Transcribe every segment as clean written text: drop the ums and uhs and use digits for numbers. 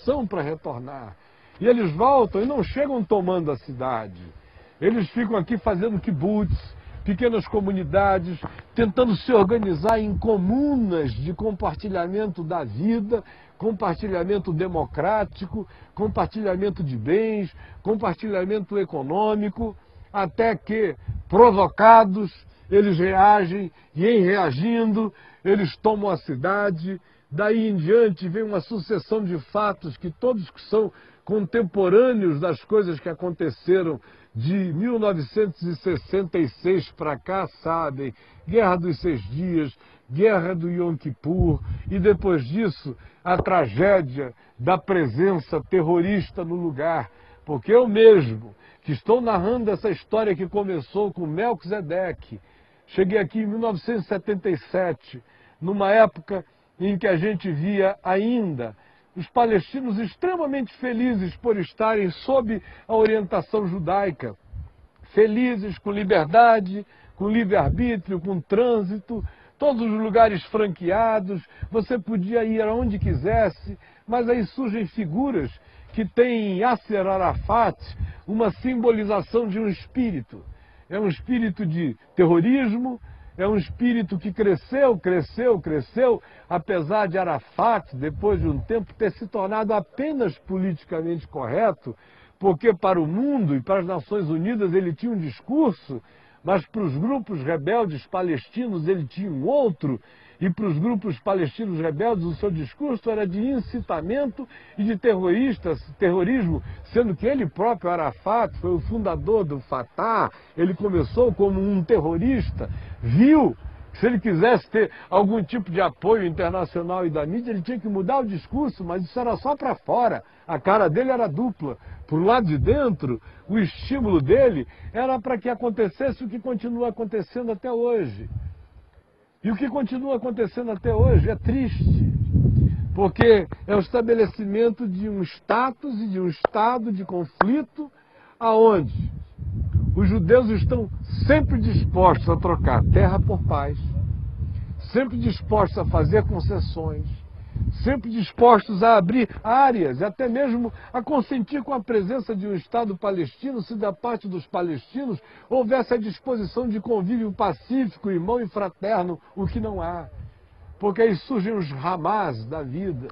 pressão para retornar. E eles voltam e não chegam tomando a cidade. Eles ficam aqui fazendo kibbutz, pequenas comunidades, tentando se organizar em comunas de compartilhamento da vida, compartilhamento democrático, compartilhamento de bens, compartilhamento econômico, até que, provocados, eles reagem e, em reagindo, eles tomam a cidade. Daí em diante vem uma sucessão de fatos que todos que são contemporâneos das coisas que aconteceram de 1966 para cá sabem. Guerra dos 6 Dias, Guerra do Yom Kippur e depois disso a tragédia da presença terrorista no lugar. Porque eu mesmo, que estou narrando essa história que começou com Melquisedeque, cheguei aqui em 1977, numa época em que a gente via ainda os palestinos extremamente felizes por estarem sob a orientação judaica, felizes com liberdade, com livre-arbítrio, com trânsito, todos os lugares franqueados, você podia ir aonde quisesse, mas aí surgem figuras que têm em Yasser Arafat uma simbolização de um espírito. É um espírito de terrorismo, é um espírito que cresceu, apesar de Arafat, depois de um tempo, ter se tornado apenas politicamente correto, porque para o mundo e para as Nações Unidas ele tinha um discurso, mas para os grupos rebeldes palestinos ele tinha um outro, e para os grupos palestinos rebeldes o seu discurso era de incitamento e de terrorismo, sendo que ele próprio, Arafat, foi o fundador do Fatah, ele começou como um terrorista, viu que se ele quisesse ter algum tipo de apoio internacional e da mídia, ele tinha que mudar o discurso, mas isso era só para fora, a cara dele era dupla. Por lado de dentro, o estímulo dele era para que acontecesse o que continua acontecendo até hoje. E o que continua acontecendo até hoje é triste, porque é o estabelecimento de um status e de um estado de conflito aonde os judeus estão sempre dispostos a trocar terra por paz, sempre dispostos a fazer concessões, sempre dispostos a abrir áreas, até mesmo a consentir com a presença de um Estado palestino, se da parte dos palestinos houvesse a disposição de convívio pacífico, irmão e fraterno, o que não há. Porque aí surgem os Hamas da vida,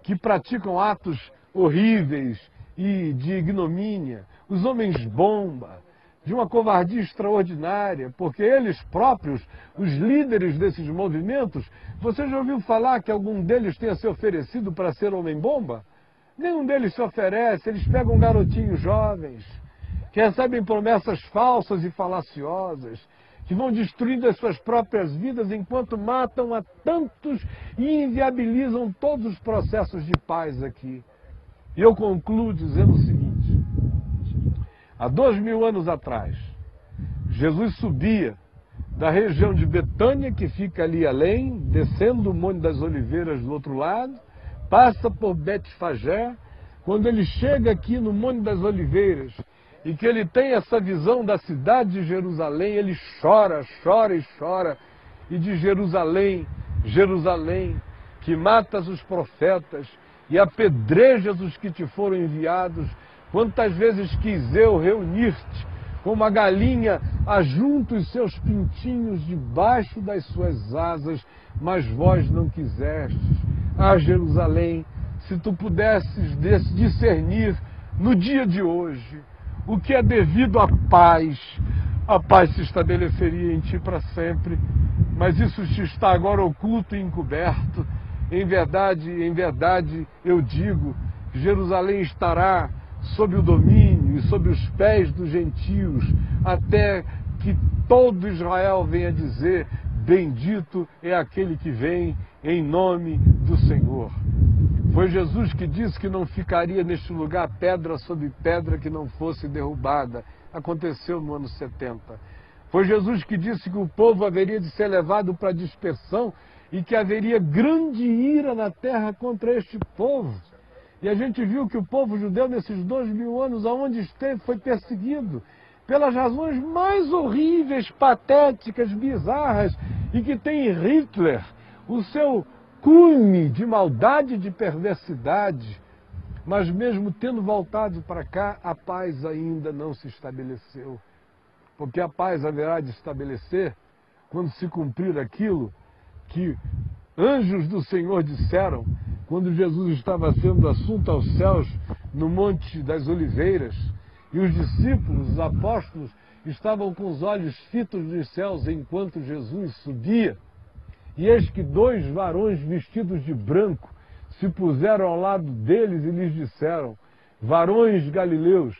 que praticam atos horríveis e de ignomínia, os homens-bomba, de uma covardia extraordinária, porque eles próprios, os líderes desses movimentos, você já ouviu falar que algum deles tenha se oferecido para ser homem-bomba? Nenhum deles se oferece, eles pegam garotinhos jovens, que recebem promessas falsas e falaciosas, que vão destruindo as suas próprias vidas enquanto matam a tantos e inviabilizam todos os processos de paz aqui. E eu concluo dizendo o seguinte: há 2000 anos atrás, Jesus subia da região de Betânia, que fica ali além, descendo o Monte das Oliveiras do outro lado, passa por Betfagé. Quando ele chega aqui no Monte das Oliveiras e que ele tem essa visão da cidade de Jerusalém, ele chora, chora e chora, e de Jerusalém, Jerusalém, que matas os profetas e apedrejas os que te foram enviados, quantas vezes quis eu reunir-te, como a galinha ajunta os seus pintinhos debaixo das suas asas, mas vós não quisestes. Ah, Jerusalém, se tu pudesses discernir no dia de hoje o que é devido à paz, a paz se estabeleceria em ti para sempre, mas isso te está agora oculto e encoberto. Em verdade, eu digo, Jerusalém estará sob o domínio e sob os pés dos gentios, até que todo Israel venha dizer: bendito é aquele que vem em nome do Senhor. Foi Jesus que disse que não ficaria neste lugar pedra sobre pedra que não fosse derrubada. Aconteceu no ano 70. Foi Jesus que disse que o povo haveria de ser levado para dispersão e que haveria grande ira na terra contra este povo. E a gente viu que o povo judeu, nesses 2000 anos, aonde esteve, foi perseguido pelas razões mais horríveis, patéticas, bizarras, e que tem em Hitler o seu cume de maldade e de perversidade Mas mesmo tendo voltado para cá, a paz ainda não se estabeleceu. Porque a paz haverá de estabelecer quando se cumprir aquilo que anjos do Senhor disseram quando Jesus estava sendo assunto aos céus no Monte das Oliveiras, e os discípulos, os apóstolos, estavam com os olhos fitos nos céus enquanto Jesus subia. E eis que 2 varões vestidos de branco se puseram ao lado deles e lhes disseram: varões galileus,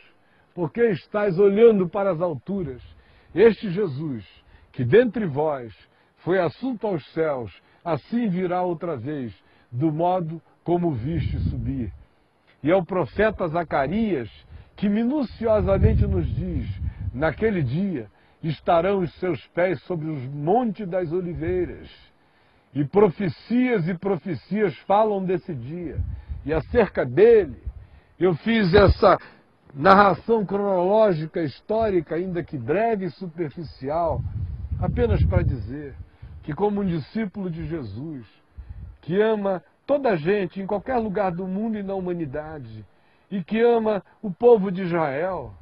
por que estáis olhando para as alturas? Este Jesus, que dentre vós foi assunto aos céus, assim virá outra vez, do modo como viste subir. E é o profeta Zacarias que minuciosamente nos diz: naquele dia estarão os seus pés sobre os montes das oliveiras. E profecias falam desse dia. E acerca dele, eu fiz essa narração cronológica, histórica, ainda que breve e superficial, apenas para dizer que, como um discípulo de Jesus, que ama toda a gente, em qualquer lugar do mundo e na humanidade, e que ama o povo de Israel,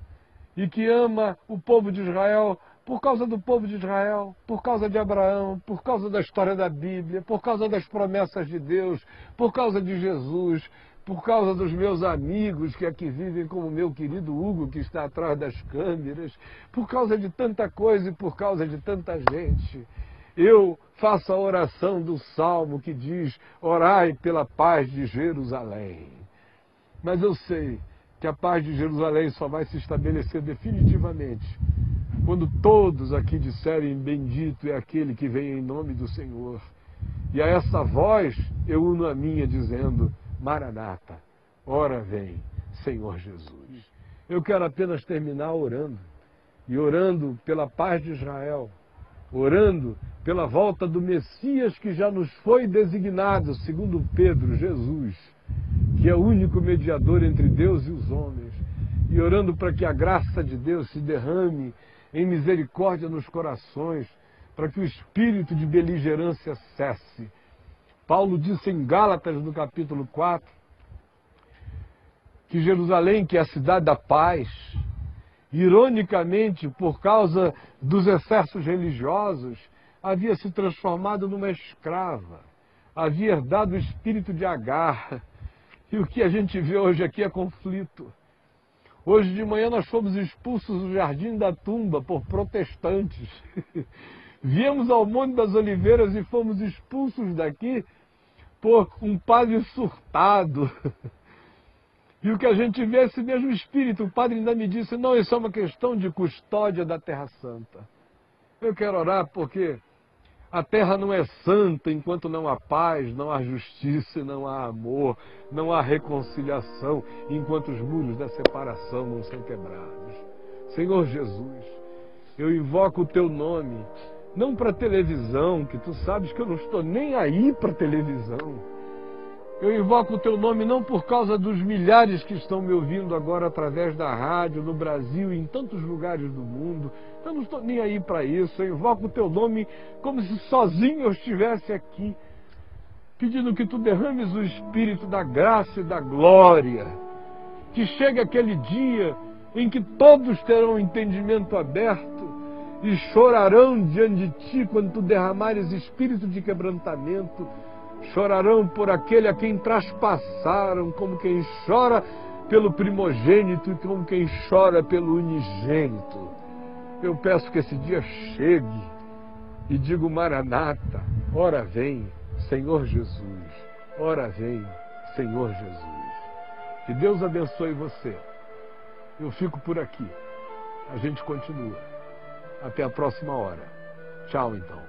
e que ama o povo de Israel por causa do povo de Israel, por causa de Abraão, por causa da história da Bíblia, por causa das promessas de Deus, por causa de Jesus, por causa dos meus amigos que aqui vivem, como o meu querido Hugo, que está atrás das câmeras, por causa de tanta coisa e por causa de tanta gente. Eu faço a oração do Salmo que diz: orai pela paz de Jerusalém. Mas eu sei que a paz de Jerusalém só vai se estabelecer definitivamente quando todos aqui disserem: bendito é aquele que vem em nome do Senhor. E a essa voz eu uno a minha dizendo: Maranata, ora vem, Senhor Jesus. Eu quero apenas terminar orando, e orando pela paz de Israel, orando pela volta do Messias que já nos foi designado, segundo Pedro, Jesus, que é o único mediador entre Deus e os homens, e orando para que a graça de Deus se derrame em misericórdia nos corações, para que o espírito de beligerância cesse. Paulo disse em Gálatas, no capítulo 4, que Jerusalém, que é a cidade da paz, ironicamente, por causa dos excessos religiosos, havia se transformado numa escrava, havia herdado o espírito de Agar. E o que a gente vê hoje aqui é conflito. Hoje de manhã nós fomos expulsos do Jardim da Tumba por protestantes. Viemos ao Monte das Oliveiras e fomos expulsos daqui por um padre surtado. E o que a gente vê é esse mesmo espírito. O padre ainda me disse: não, isso é uma questão de custódia da Terra Santa. Eu quero orar porque a terra não é santa enquanto não há paz, não há justiça, não há amor, não há reconciliação, enquanto os muros da separação não são quebrados. Senhor Jesus, eu invoco o teu nome, não para televisão, que tu sabes que eu não estou nem aí para televisão. Eu invoco o teu nome não por causa dos milhares que estão me ouvindo agora através da rádio, no Brasil e em tantos lugares do mundo. Eu não estou nem aí para isso. Eu invoco o teu nome como se sozinho eu estivesse aqui, pedindo que tu derrames o espírito da graça e da glória. Que chegue aquele dia em que todos terão o entendimento aberto e chorarão diante de ti quando tu derramares espírito de quebrantamento. Chorarão por aquele a quem traspassaram, como quem chora pelo primogênito e como quem chora pelo unigênito. Eu peço que esse dia chegue e digo: Maranata, ora vem, Senhor Jesus, ora vem, Senhor Jesus. Que Deus abençoe você. Eu fico por aqui. A gente continua. Até a próxima hora. Tchau, então.